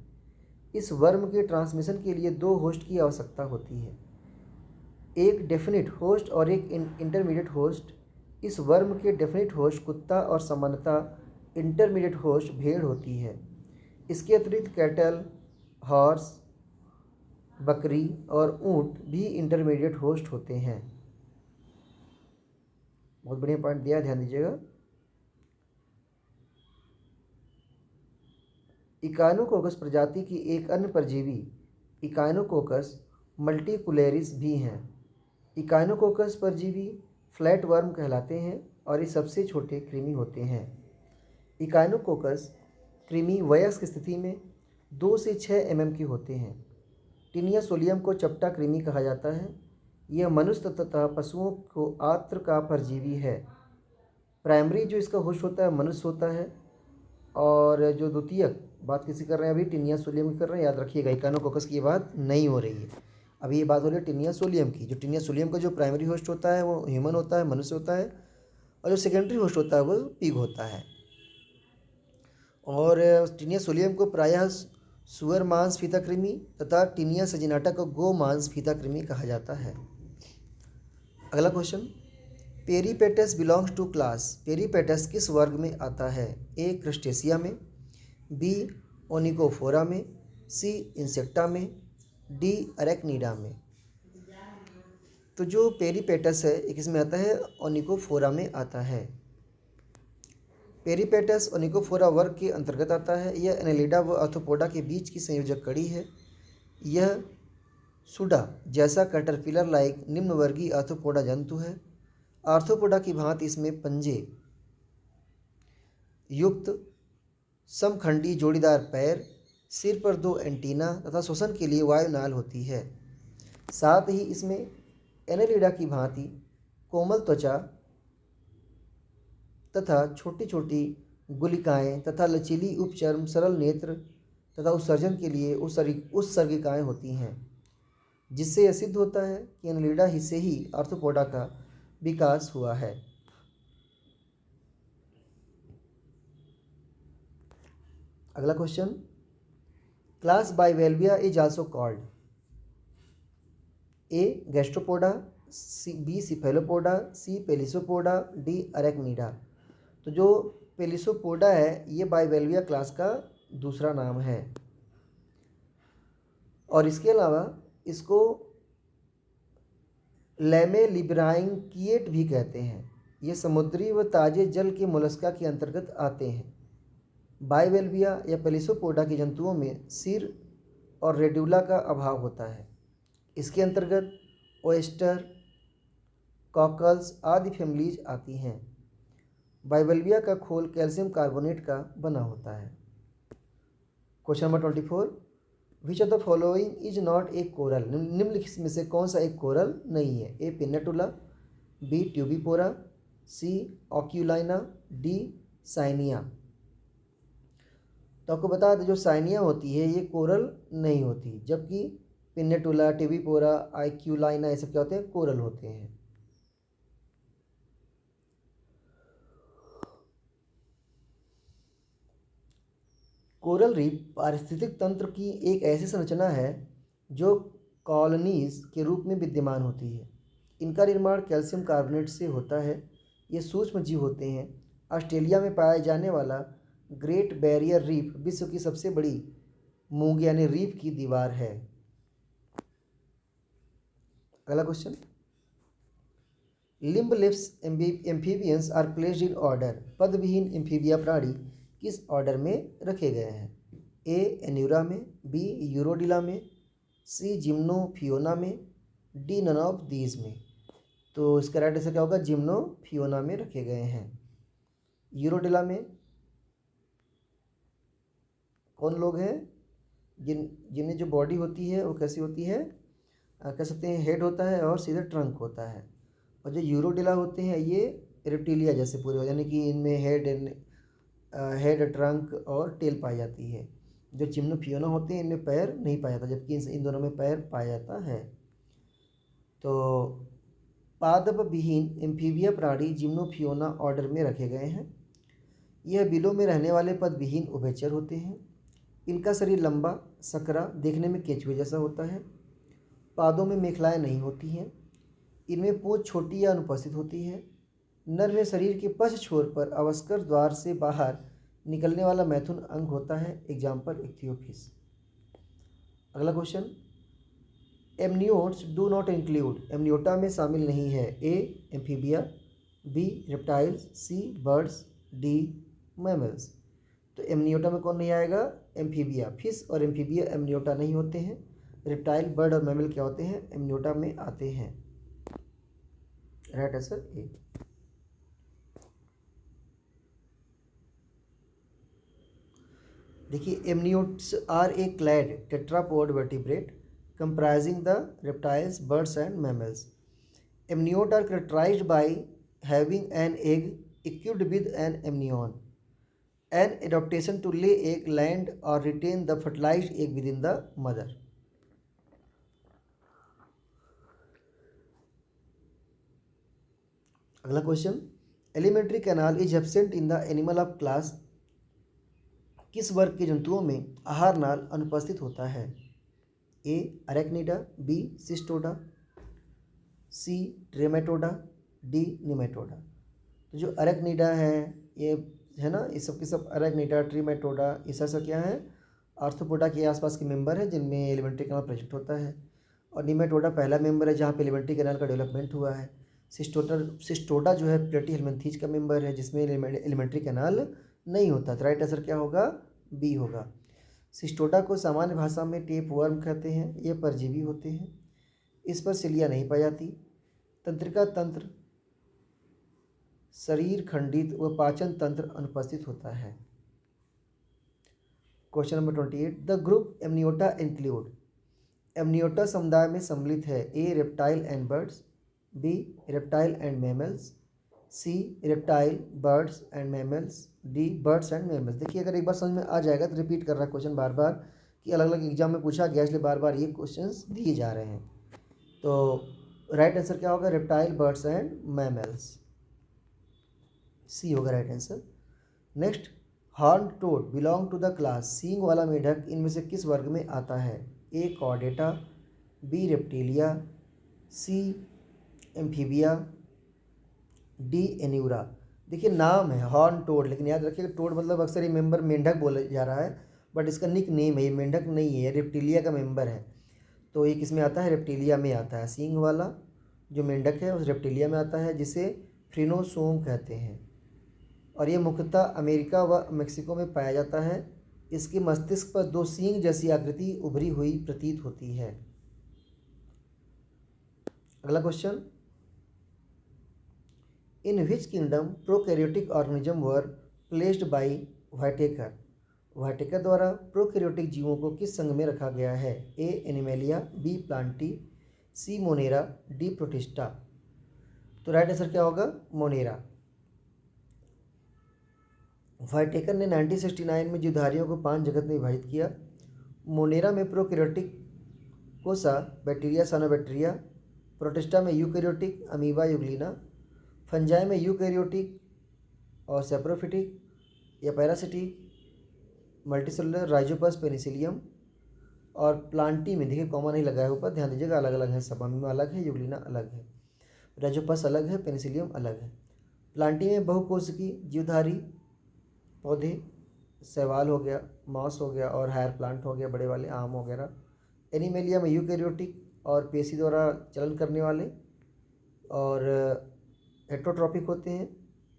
इस वर्म के ट्रांसमिशन के लिए दो होस्ट की आवश्यकता होती है, एक डेफिनिट होस्ट और एक इंटरमीडिएट होस्ट। इस वर्म के डेफिनिट होस्ट कुत्ता और सामान्यतः इंटरमीडिएट होस्ट भेड़ होती है। इसके अतिरिक्त कैटल, हॉर्स, बकरी और ऊंट भी इंटरमीडिएट होस्ट होते हैं। बहुत बढ़िया पॉइंट दिया, ध्यान दीजिएगा। इकाइनोकोकस प्रजाति की एक अन्य परजीवी इकाइनोकोकस मल्टीकुलेरिस भी हैं। इकाइनोकोकस परजीवी फ्लैट वर्म कहलाते हैं और ये सबसे छोटे कृमि होते हैं। इकाइनोकोकस कृमि वयस्क स्थिति में 2 से 6 mm के होते हैं। टीनिया सोलियम को चपटा कृमि कहा जाता है। यह मनुष्य तथा पशुओं को आत्र का परजीवी है। प्राइमरी जो इसका होस्ट होता है मनुष्य होता है, और जो द्वितीयक बात किसी कर रहे हैं अभी टीनिया सोलियम की कर रहे हैं, याद रखिएगा इकाइनोकोकस की बात नहीं हो रही है, अभी ये बात हो रही है टीनिया सोलियम की। जो टीनिया सोलियम का जो प्राइमरी होस्ट होता है वो ह्यूमन होता है, मनुष्य होता है, और जो सेकेंडरी होस्ट होता है वो पिग होता है। और टीनिया सोलियम को प्रायः सुअर मांस फीता कृमि तथा टीनिया सजिनाटा को गो मांस फीता कृमि कहा जाता है। अगला question, Peripatus belongs to class, Peripatus किस वर्ग में आता है? ए क्रस्टेशिया में, बी ओनिकोफोरा में, सी इंसेक्टा में, डी अरेक्निडा में। तो जो पेरीपेटस है ये किस में आता है? ओनिकोफोरा में आता है। पेरीपेटस ओनिकोफोरा वर्ग के अंतर्गत आता है। यह एनेलिडा व आर्थ्रोपोडा के बीच की संयोजक कड़ी है। यह सुडा जैसा कैटरपिलर लाइक निम्न वर्गीय आर्थ्रोपोडा जंतु है। आर्थ्रोपोडा की भांति इसमें पंजे युक्त समखंडी जोड़ीदार पैर, सिर पर 2 एंटीना तथा श्वसन के लिए वायुनाल होती है। साथ ही इसमें एनेलिडा की भांति कोमल त्वचा तथा छोटी छोटी गुलिकाएं तथा लचीली उपचर्म सरल नेत्र तथा उत्सर्जन के लिए उत्सर्गिकाएं होती हैं, जिससे यह सिद्ध होता है कि एनेलिडा ही से ही आर्थ्रोपोडा का विकास हुआ है। अगला question, class Bivalvia is also called A Gastropoda, B Cephalopoda, C Pelecypoda, D Arachnida. तो जो पेलिसोपोडा है ये बाइवेल्विया क्लास का दूसरा नाम है, और इसके अलावा इसको लैमेलिब्राइंकिएट भी कहते हैं। ये समुद्री व ताजे जल के मोलस्का के अंतर्गत आते हैं। बाइवेल्विया या पेलिसोपोडा के जंतुओं में सिर और रेड्यूला का अभाव होता है। इसके अंतर्गत ओएस्टर, कॉकल्स आदि फैमिलीज आती हैं। बाइवेल्विया का खोल कैल्शियम कार्बोनेट का बना होता है। Question number 24, which of the following is not a coral. निम्नलिखित में से कौन सा एक कोरल नहीं है? ए पिन्नेटुला, बी ट्यूबिपोरा, सी ऑक्यूलाइना, डी साइनिया। तो आपको बता दें जो साइनिया होती है ये कोरल नहीं होती, जबकि पिन्नेटुला, ट्यूबिपोरा, ऑक्यूलाइना ये सब क्या होते हैं? कोरल होते हैं। कोरल रीफ पारिस्थितिक तंत्र की एक ऐसी संरचना है जो कॉलोनीज के रूप में विद्यमान होती है। इनका निर्माण कैल्शियम कार्बोनेट से होता है। ये सूक्ष्म जीव होते हैं। ऑस्ट्रेलिया में पाया जाने वाला ग्रेट बैरियर रीफ विश्व की सबसे बड़ी मूंग यानी रीफ की दीवार है। अगला question, limbless amphibians are placed in order. पदविहीन एम्फीबिया प्राणी किस ऑर्डर में रखे गए हैं? ए एन्यूरा में, बी यूरोडिला में, सी जिम्नोफियोना में, डी नन ऑफ दीज में। तो इसका राइट आंसर क्या होगा? जिम्नोफियोना में रखे गए हैं। यूरोडिला में कौन लोग हैं जिनमें जो बॉडी होती है वो कैसी होती है? कह सकते हैं हेड होता है और सीधे ट्रंक होता है। और जो यूरोडिला होते हैं ये रेप्टिलिया जैसे पूरे हो, यानी कि इनमें हेड, ट्रंक और टेल पाई जाती है। जो जिम्नोफियोना होते हैं इनमें पैर नहीं पाया जाता, जबकि इन दोनों में पैर पाया जाता है। तो पादप विहीन एम्फीबिया प्राणी जिम्नोफियोना ऑर्डर में रखे गए हैं। यह बिलों में रहने वाले पद विहीन उभयचर होते हैं। इनका शरीर लंबा, सकरा, देखने में केचुए जैसा होता है। पादों में मेखलाएं नहीं होती हैं। इनमें पूंछ छोटी या अनुपस्थित होती है। नर में शरीर के पश्च छोर पर अवस्कर द्वार से बाहर निकलने वाला मैथुन अंग होता है। Example Ichthyophis. अगला question, amniotes do not include. Amniota में शामिल नहीं है। A Amphibia, B reptiles, C birds, D mammals. तो एमनियोटा में कौन नहीं आएगा? एम्फीबिया। फिश और एम्फीबिया एमनियोटा नहीं होते हैं। रेप्टाइल, बर्ड और मैमल क्या होते हैं? एमनियोटा में आते हैं। Right answer A. देखिए, amniotes are a clade tetrapod vertebrate comprising the reptiles, birds and mammals. Amniote are characterized by having an egg equipped with an amnion. An adaptation to lay egg, land or retain the fertilized egg within the mother. अगला question, alimentary canal is absent in the animal of class. किस वर्ग के जंतुओं में आहार नाल अनुपस्थित होता है? ए अरेक्निडा, बी सिस्टोडा, सी ट्रेमेटोडा, डी निमेटोडा। तो जो अरेक्निडा है ये है ना, ये सब के सब अरेक्निडा, ट्रीमेटोडा ये सब क्या है? आर्थ्रोपोडा के आसपास के मेंबर है जिनमें एलिमेंट्री कैनाल प्रेजेंट होता है। और निमेटोडा पहला मेंबर है जहाँ पे एलिमेंट्री कैनाल का डेवलपमेंट हुआ है। सिस्टोडा जो है प्लेटीहेल्मिन्थीज का मेंबर है जिसमें एलिमेंट्री कैनाल नहीं होता। तो राइट आंसर क्या होगा? बी होगा। सिस्टोडा को सामान्य भाषा में टेप वर्म कहते हैं। ये परजीवी होते हैं। इस पर सिलिया नहीं पाई जाती। तंत्रिका तंत्र, शरीर खंडित व पाचन तंत्र अनुपस्थित होता है। Question number 28, the group Amniota include. Amniota समुदाय में सम्मिलित है। A reptile and birds, B reptile and mammals, C reptile birds and mammals, D birds and mammals. देखिए अगर एक बार समझ में आ जाएगा तो रिपीट कर रहा है क्वेश्चन बार बार कि अलग अलग एग्जाम में पूछा गया, इसलिए बार बार ये क्वेश्चंस दिए जा रहे हैं। तो राइट आंसर क्या होगा? Reptile birds and mammals, C होगा right answer. Next, horn toad belong to the class, सींग वाला मेढक इनमें से किस वर्ग में आता है? A Chordata, B Reptilia, C Amphibia, D Anura. देखिए नाम है हॉर्न टोड, लेकिन याद रखिए टोड मतलब अक्सर ये मेंबर मेंढक बोला जा रहा है, बट इसका निक नेम है, ये मेंढक नहीं है, रेप्टिलिया का मेंबर है। तो ये किस में आता है? रेप्टिलिया में आता है। सींग वाला जो मेंढक है उस रेप्टिलिया में आता है, जिसे फ्रिनोसोम कहते हैं, और ये मुख्यतः अमेरिका व मेक्सिको में पाया जाता है। इसके मस्तिष्क पर दो सींग जैसी आकृति उभरी हुई प्रतीत होती है। अगला question, in which kingdom prokaryotic organism were placed bye व्हाइटेकर। व्हाइटेकर द्वारा प्रोकैरियोटिक जीवों को किस संघ में रखा गया है? ए एनिमेलिया, बी प्लांटी, सी मोनेरा, डी प्रोटिस्टा। तो राइट आंसर क्या होगा? मोनेरा। व्हाइटेकर ने 1969 में जीवधारियों को 5 जगत में विभाजित किया। मोनेरा में प्रोकैरियोटिक कोसा बैक्टीरिया साइनोबैक्टीरिया, प्रोटिस्टा में यूकैरियोटिक अमीबा यूग्लिना, फंजाई में यूकैरियोटिक और सेप्रोफिटिक या पैरासिटिक मल्टीसेलुलर राइजोपस पेनिसिलियम, और प्लांटी में देखिए कॉमन नहीं लगा है ऊपर, ध्यान दीजिएगा अलग अलग है सब, अमीबा अलग है, यूग्लिना अलग है, राइजोपस अलग है, पेनिसिलियम अलग है। प्लांटी में बहुकोशिकीय जीवधारी पौधे, शैवाल हो गया, मॉस हो गया, और हायर प्लांट हो गया, बड़े वाले आम वगैरह। एनिमेलिया में यूकैरियोटिक और पेशी द्वारा चलन करने वाले और हेट्रोट्रॉपिक होते हैं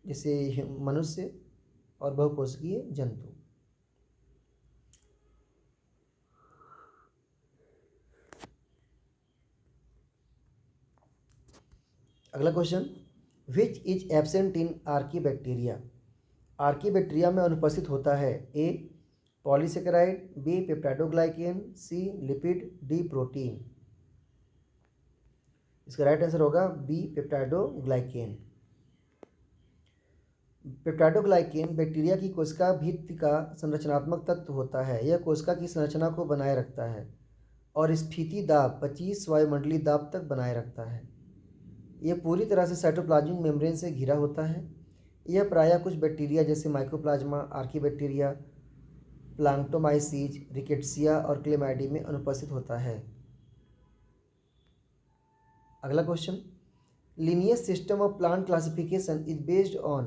जैसे मनुष्य, और बहुकोशिकीय जंतु। अगला question, which is absent in archaebacteria. Archaebacteria में अनुपस्थित होता है? ए पॉलीसेकेराइड, बी पेप्टाइडोग्लाइकेन, सी लिपिड, डी प्रोटीन। इसका राइट आंसर होगा बी पेप्टाइडोग्लाइकेन। पेप्टाइडोग्लाइकेन बैक्टीरिया की कोशिका भित्ति का संरचनात्मक तत्व होता है। यह कोशिका की संरचना को बनाए रखता है और स्फीति दाब 25 वायुमंडलीय दाब तक बनाए रखता है। यह पूरी तरह से साइटोप्लाज्मिक मेम्ब्रेन से घिरा होता है। यह प्रायः कुछ बैक्टीरिया जैसे माइकोप्लाज्मा, आर्कीबैक्टीरिया, प्लांक्टोमाइसीज, रिकेट्सिया और क्लेमाइडी में अनुपस्थित होता है। अगला question, Linnaeus system of plant classification is based on.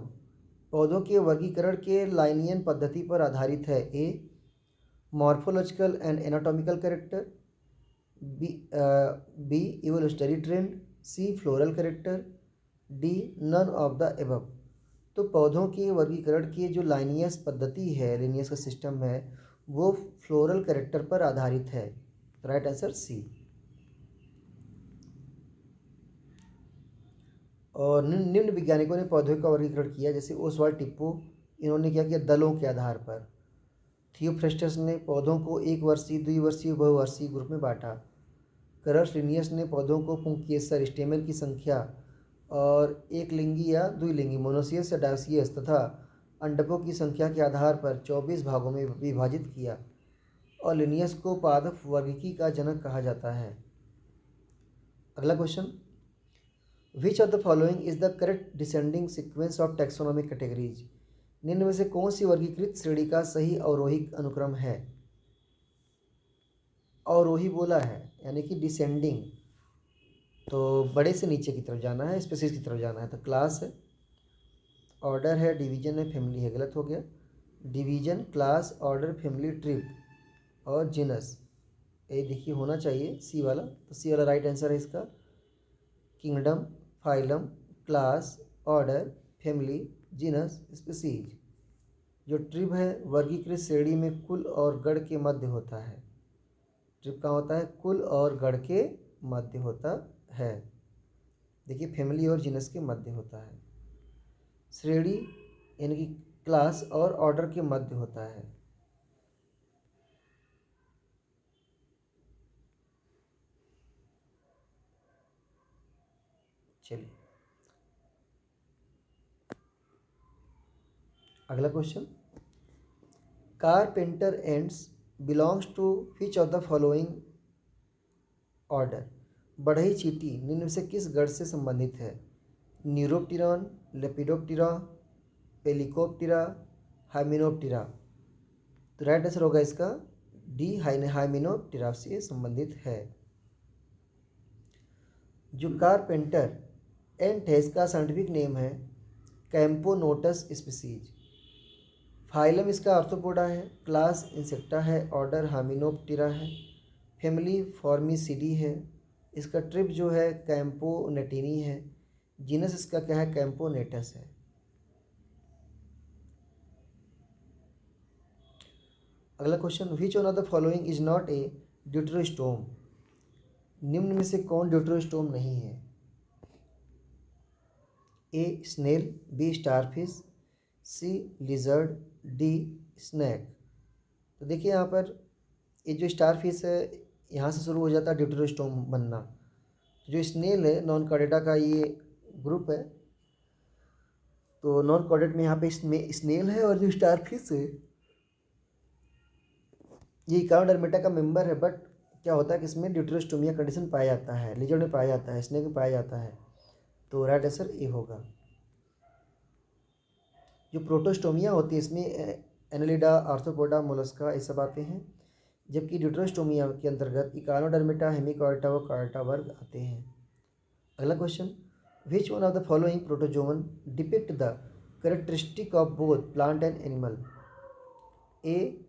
पौधों के वर्गीकरण के लाइनियन पद्धति पर आधारित है। A morphological and anatomical character, B evolutionary trend, C floral character, D none of the above. तो पौधों के वर्गीकरण की जो लाइनियस पद्धति है, लीनियस का सिस्टम है, वो फ्लोरल कैरेक्टर पर आधारित है। Right answer C. और निम्न वैज्ञानिकों ने पौधों का वर्गीकरण किया, जैसे ओसवाल्ड टिप्पो, इन्होंने क्या किया? दलों के आधार पर। थियोफ्रेस्टस ने पौधों को 1 वर्षीय, 2 वर्षीय, बहुवर्षीय ग्रुप में बांटा। करस लिनियस ने पौधों को पुंकेसर, स्टेमन की संख्या और एक लिंगी या द्विलिंगी, मोनोसियस या डायोसियस तथा अंडकों की संख्या के आधार पर 24 भागों में विभाजित किया। और लिनियस को पादप वर्गीकी का जनक कहा जाता है। अगला question, which of the following is the correct descending sequence of taxonomic categories. निम्न में से कौन सी वर्गीकृत श्रेणी का सही अवरोही अनुक्रम है? अवरोही बोला है यानी कि डिसेंडिंग, तो बड़े से नीचे की तरफ जाना है, स्पीशीज की तरफ जाना है। तो क्लास है, ऑर्डर है, डिवीजन है, फैमिली है। गलत हो गया। डिवीजन, क्लास, ऑर्डर, फैमिली, ट्रिब और जीनस, ये देखिए होना चाहिए सी वाला। तो सी वाला राइट आंसर है इसका। Kingdom, phylum, class, order, family, genus, species. जो ट्रिब है वर्गीकृत श्रेणी में कुल और गण के मध्य होता है। ट्रिब कहाँ होता है? कुल और गण के मध्य होता है। देखिए फैमिली और जीनस के मध्य होता है। श्रेणी यानी कि क्लास और ऑर्डर के मध्य होता है। चलिए अगला question, carpenter ants belongs to which of the following order. बढ़ई चींटी निम्न में से किस गण से संबंधित है? न्यूरोप्टेरॉन, लेपिडोप्टेरा, पेलिकोप्टेरा, हाइमेनोप्टेरा। तो राइट आंसर होगा इसका डी, हाइमेनोप्टेरा से संबंधित है। जो कारपेंटर एंट है इसका साइंटिफिक नेम है कैम्पोनोटस स्पीसीज। फाइलम इसका आर्थ्रोपोडा है, क्लास इंसेक्टा है, ऑर्डर हाइमेनोप्टेरा है, फैमिली फॉर्मिसिडी है, इसका ट्रिप जो है कैम्पोनेटिनी है, जीनस इसका क्या है कैम्पोनेटस है। अगला question, which one of the following is not a deuterostome. निम्न में से कौन ड्यूटेरोस्टोम नहीं है? ए स्नेल, बी स्टारफिश, सी लिजर्ड, डी स्नैक। तो देखिए यहाँ पर ये जो स्टारफिश है यहाँ से शुरू हो जाता है ड्यूटेरोस्टोम बनना। जो स्नेल है नॉन कॉर्डेटा का ये ग्रुप है, तो नॉन कॉर्डेट में यहाँ पे स्नेल है, और जो स्टारफिश है ये इकानोडर्मेटा का मेंबर है, बट क्या होता है कि इसमें ड्यूटेरोस्टोमिया कंडीशन पाया जाता है, लिजर्ड में पाया जाता है, स्नेक में पाया जाता है। तो राइट आंसर ए होगा। जो प्रोटोस्टोमिया होती है इसमें एनालिडा, आर्थ्रोपोडा, मोलस्का ये सब आते हैं, जबकि ड्यूटेरोस्टोमिया के अंतर्गत इकानोडर्मेटा, हेमिकॉर्टा व कॉर्टा वर्ग आते हैं। अगला question, which one of the following protozoan depict the characteristic of both plant and animal. A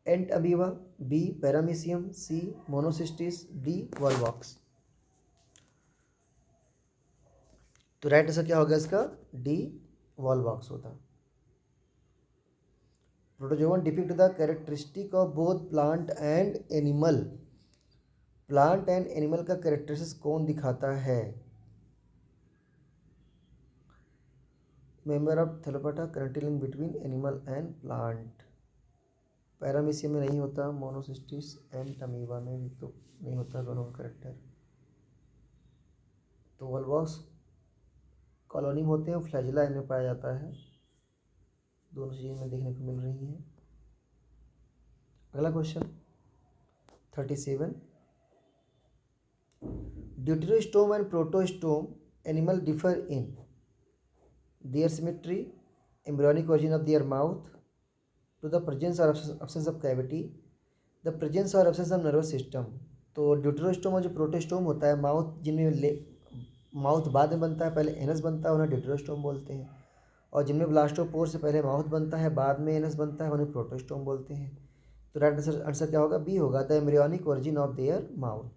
Entamoeba, B Paramecium, C Monocystis, D Volvox. तो राइट आंसर क्या होगा इसका डी वॉलवॉक्स होता। Protozoan depict the characteristic of both plant and animal. Plant and animal का characteristics कौन दिखाता है? Member of Thallophyta, connecting link between animal and plant. Paramecium में नहीं होता, मोनोसिस्टिस एंड अमीबा में भी तो नहीं होता दोनों का करेक्टर। तो वॉलवॉक्स कॉलोनी होते हैं, फ्लैजिला इनमें पाया जाता है, दोनों चीज़ें में देखने को मिल रही हैं। अगला question 37, deuterostome and protostome animal differ in their symmetry, embryonic origin of their mouth, to the presence और absence of cavity, the presence और absence ऑफ नर्वस सिस्टम। तो ड्यूटेरोस्टोम और जो प्रोटोस्टोम होता है, माउथ जिनमें माउथ बाद में बनता है, पहले एनस बनता है, उन्हें ड्यूटेरोस्टोम बोलते हैं, और जिनमें ब्लास्टोपोर से पहले माउथ बनता है बाद में एनस बनता है, उन्हें प्रोटोस्टोम बोलते हैं। तो राइट आंसर क्या होगा? बी होगा, the embryonic origin of their mouth.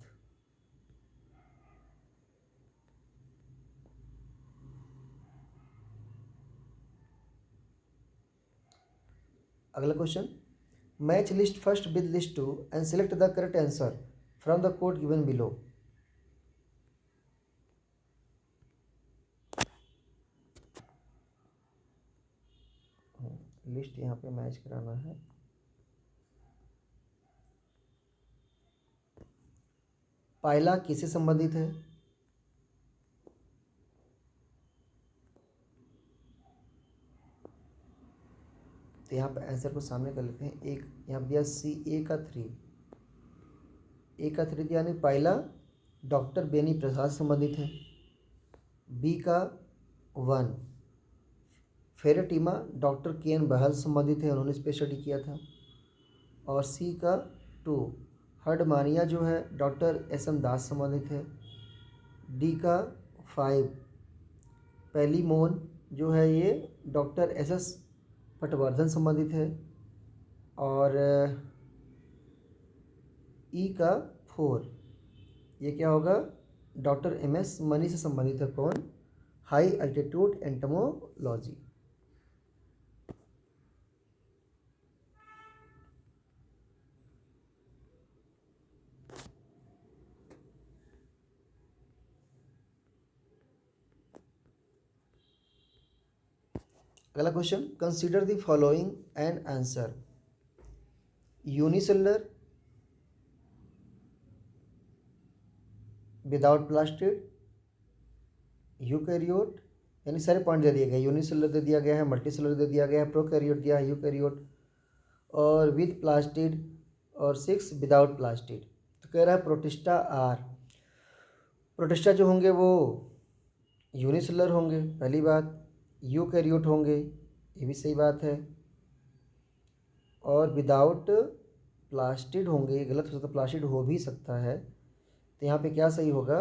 अगला question, match list first with list two and select the correct answer from the code given below. List यहाँ पे मैच कराना है। पाइला किससे संबंधित है? तो यहाँ पर आंसर को सामने कर लेते हैं। एक यहाँ दिया सी, ए का 3, ए का 3 दिया, यानी पाइला डॉक्टर बेनी प्रसाद संबंधित है। बी का 1 फेरेटिमा डॉक्टर के एन बहल संबंधित है, उन्होंने इस पर स्टडी किया था। और सी का 2 हर्डमानिया जो है डॉक्टर एस एम दास संबंधित है। डी का 5 पैलीमोन जो है ये डॉक्टर एस एस पटवर्धन संबंधित है। और ई का 4 ये क्या होगा? डॉक्टर एम एस मनी से संबंधित है। कौन? High altitude entomology. अगला question, consider the following and answer. Unicellular without plastid, eukaryote, यानी सारे पॉइंट दे दिए गए, यूनिसेलुलर दे दिया गया है, मल्टीसेलुलर दे दिया गया है, प्रोकैरियोट दिया है, यूकैरियोट और विद प्लास्टिड, और 6 विदाउट प्लास्टिड। तो कह रहा है प्रोटिस्टा आर, प्रोटिस्टा जो होंगे वो यूनिसेलुलर होंगे, पहली बात। यूकैरियोट होंगे, ये भी सही बात है। और विदाउट प्लास्टिड होंगे, ये गलत हो सकता है, प्लास्टिड हो भी सकता है। तो यहाँ पे क्या सही होगा,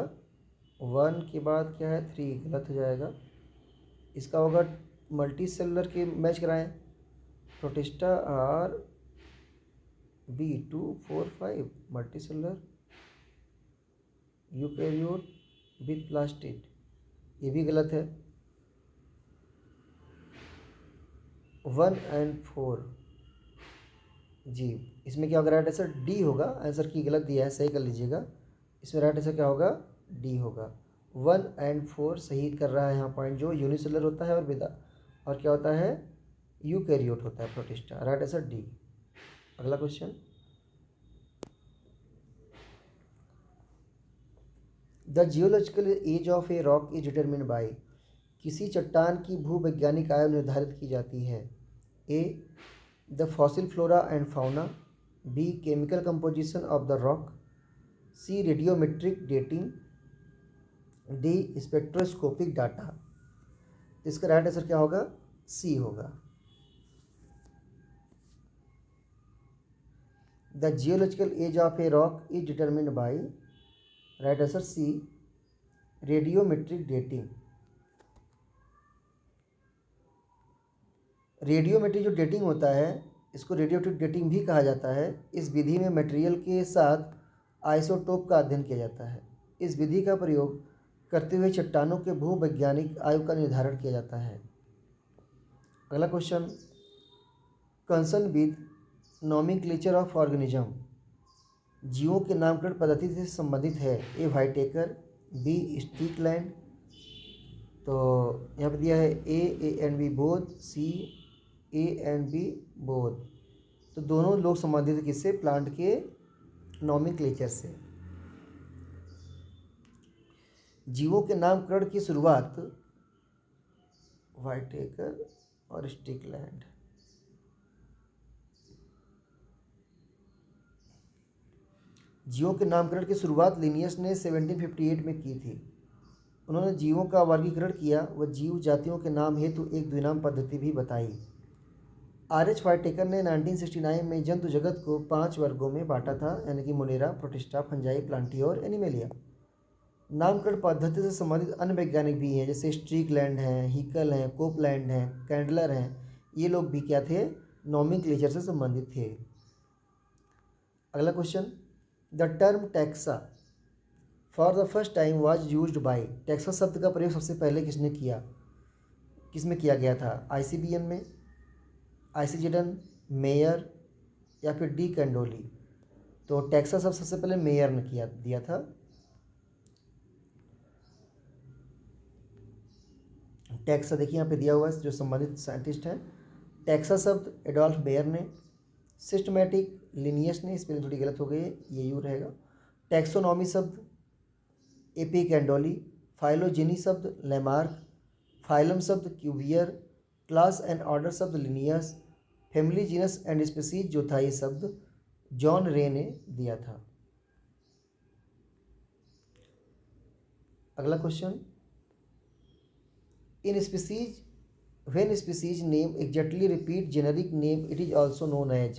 1 के बाद क्या है 3, गलत हो जाएगा। इसका होगा मल्टी सेलुलर के मैच कराएं, Protista are B245 multicellular, eukaryote with plastid, ये भी गलत है। 1 और 4 जी, इसमें क्या होगा, राइट आंसर डी होगा। आंसर की गलत दिया है, सही कर लीजिएगा। इसमें राइट आंसर क्या होगा, डी होगा। 1 और 4 सही कर रहा है यहाँ पॉइंट, जो यूनिसेलुलर होता है और विदा, और क्या होता है, यूकैरियोट होता है प्रोटिस्टा, राइट आंसर डी। अगला question, the geological age of a rock is determined by, किसी चट्टान की भूवैज्ञानिक आयु निर्धारित की जाती है। A the fossil flora and fauna, B chemical composition of the rock, C radiometric dating, D spectroscopic data. इसका राइट आंसर क्या होगा, सी होगा। The geological age of a rock is determined by, right answer C, radiometric dating. Radiometric जो dating होता है, इसको radiometric dating भी कहा जाता है। इस विधि में मटेरियल के साथ आइसोटोप का अध्ययन किया जाता है। इस विधि का प्रयोग करते हुए चट्टानों के भूवैज्ञानिक आयु का निर्धारण किया जाता है। अगला question, concern with nomenclature of organism, जीवों के नामकरण पद्धति से संबंधित है। ए व्हाइटेकर, बी स्टिकलैंड, तो यहाँ पे दिया है A and B both, C A and B both. तो दोनों लोग संबंधित है किससे, प्लांट के नॉमेनक्लेचर से। जीवों के नामकरण की शुरुआत व्हाइटेकर और स्टिकलैंड, जीवों के नामकरण की शुरुआत लिनियस ने 1758 में की थी। उन्होंने जीवों का वर्गीकरण किया व जीव जातियों के नाम हेतु एक द्विनाम पद्धति भी बताई। R.H. व्हाइटेकर ने 1969 में जंतु जगत को 5 वर्गों में बांटा था, यानी कि मोनेरा, प्रोटिस्टा, फंजाई, प्लांटिया और एनिमेलिया। नामकरण पद्धति से संबंधित अन्य वैज्ञानिक भी हैं, जैसे स्ट्रीकलैंड हैं, हिकल हैं, कोपलैंड हैं, कैंडलर हैं। ये लोग भी क्या थे, नॉमेनक्लेचर से संबंधित थे। अगला question, the term taxa for the first time was used by, taxa शब्द का प्रयोग सबसे पहले किसने किया, किसमें किया गया था, ICBM में, आइसीजेडन, मेयर, या फिर डी कैंडोली। तो टैक्सा शब्द सबसे पहले मेयर ने दिया था। टैक्सा देखिए यहाँ पे दिया हुआ है, जो संबंधित साइंटिस्ट हैं। टैक्सा शब्द एडोल्फ बेयर ने, सिस्टमैटिक लिनियस ने, स्पेलिंग थोड़ी गलत हो गई है, ये यू रहेगा। टैक्सोनॉमी शब्द एपी कैंडोली, फाइलोजेनी शब्द लेमार्क, फाइलम शब्द क्यूवियर, क्लास एंड ऑर्डर शब्द Linnaeus, family, genus and species जो था ये शब्द जॉन रे ने दिया था। अगला question, in species when species name exactly repeat generic name it is also known as,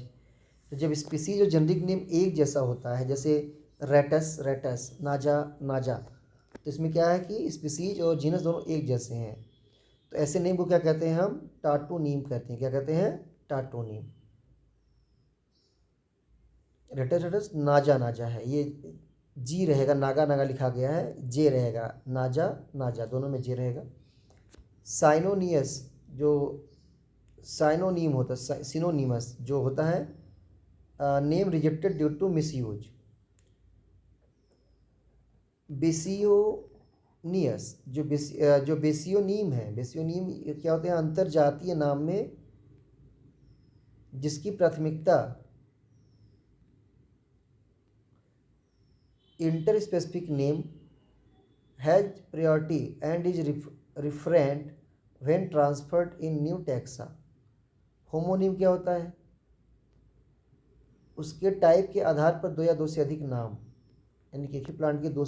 तो जब स्पीसीज और जेनेरिक नेम एक जैसा होता है, जैसे रेटस रेटस, नाजा नाजा, तो इसमें क्या है कि स्पीसीज और जीनस दोनों एक जैसे हैं, तो ऐसे नेम को क्या कहते हैं, हम टाटोनीम कहते हैं। क्या कहते हैं, टाटोनीम। रेटस रेटस, नाजा नाजा है, ये जी रहेगा, नागा नागा लिखा गया है, जे रहेगा, नाजा नाजा दोनों में जे रहेगा। साइनोनियस जो साइनोनीम होता है, सिनोनीमस जो होता है name rejected due to misuse. Basionyms जो बेसियोनीम है, बेसियोनीम क्या होते हैं, अंतर जातीय नाम में जिसकी प्राथमिकता interspecific name has priority and is referent when transferred in new taxa. Homonym क्या होता है? उसके टाइप के आधार पर दो या दो से अधिक नाम, यानी कि एक ही प्लांट के दो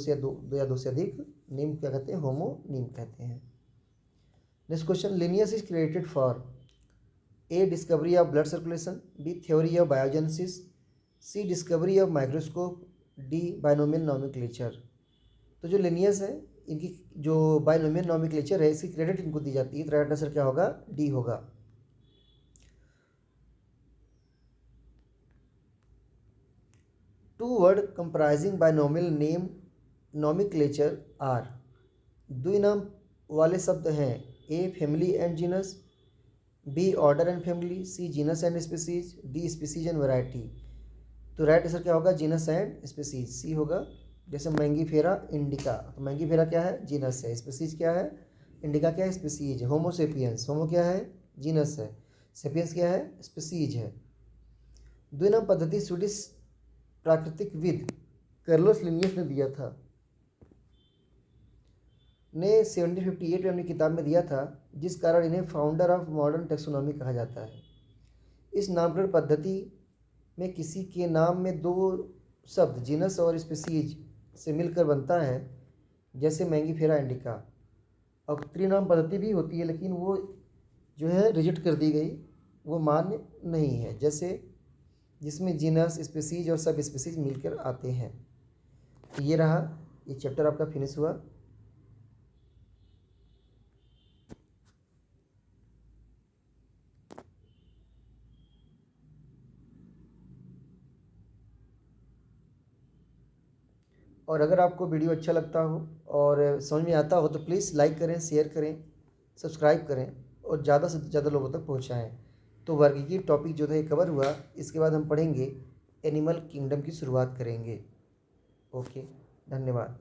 या दो से अधिक नेम क्या कहते हैं? होमोनिम कहते हैं। Next question, Linnaeus is created for A discovery of blood circulation, B theory of biogenesis, C discovery of microscope, D binomial nomenclature. तो जो लिनियस है, इनकी जो बाइनोमियल नॉमेनक्लेचर है, इसकी क्रेडिट इनको दी जाती है। तो राइट आंसर क्या होगा? डी होगा। Two word comprising binomial name nomenclature are. द्विनाम वाले शब्द हैं A family and genus, B order and family, C genus and species, D species and variety. तो राइट आंसर क्या होगा? जीनस एंड स्पीसीज, सी होगा। जैसे मैंगीफेरा इंडिका, तो मैंगीफेरा क्या है? जीनस है। स्पीसीज क्या है? इंडिका क्या है? स्पीसीज है। होमोसेपियंस, होमो क्या है? जीनस है। सेपियंस क्या है? स्पीसीज है। द्विनाम पद्धति स्वीडिश प्राकृतिकविद कार्लोस लिनियस ने दिया था, ने 1758 में अपनी किताब में दिया था, जिस कारण इन्हें फाउंडर ऑफ मॉडर्न टेक्सोनॉमी कहा जाता है। इस नामकरण पद्धति में किसी के नाम में दो शब्द जीनस और स्पीसीज से मिलकर बनता है, जैसे मैंगीफेरा इंडिका। और त्रिनाम पद्धति भी होती है, लेकिन वो जो है रिजेक्ट कर दी गई, वो मान्य नहीं है, जैसे जिसमें जीनस, स्पीसीज और सब स्पीसीज मिलकर आते हैं। तो ये रहा, ये चैप्टर आपका फिनिश हुआ। और अगर आपको वीडियो अच्छा लगता हो और समझ में आता हो तो प्लीज़ लाइक करें, शेयर करें, सब्सक्राइब करें और ज़्यादा से ज़्यादा लोगों तक पहुंचाएं। तो वर्गीकीय टॉपिक जो है कवर हुआ। इसके बाद हम पढ़ेंगे एनिमल किंगडम की शुरुआत करेंगे। ओके, धन्यवाद।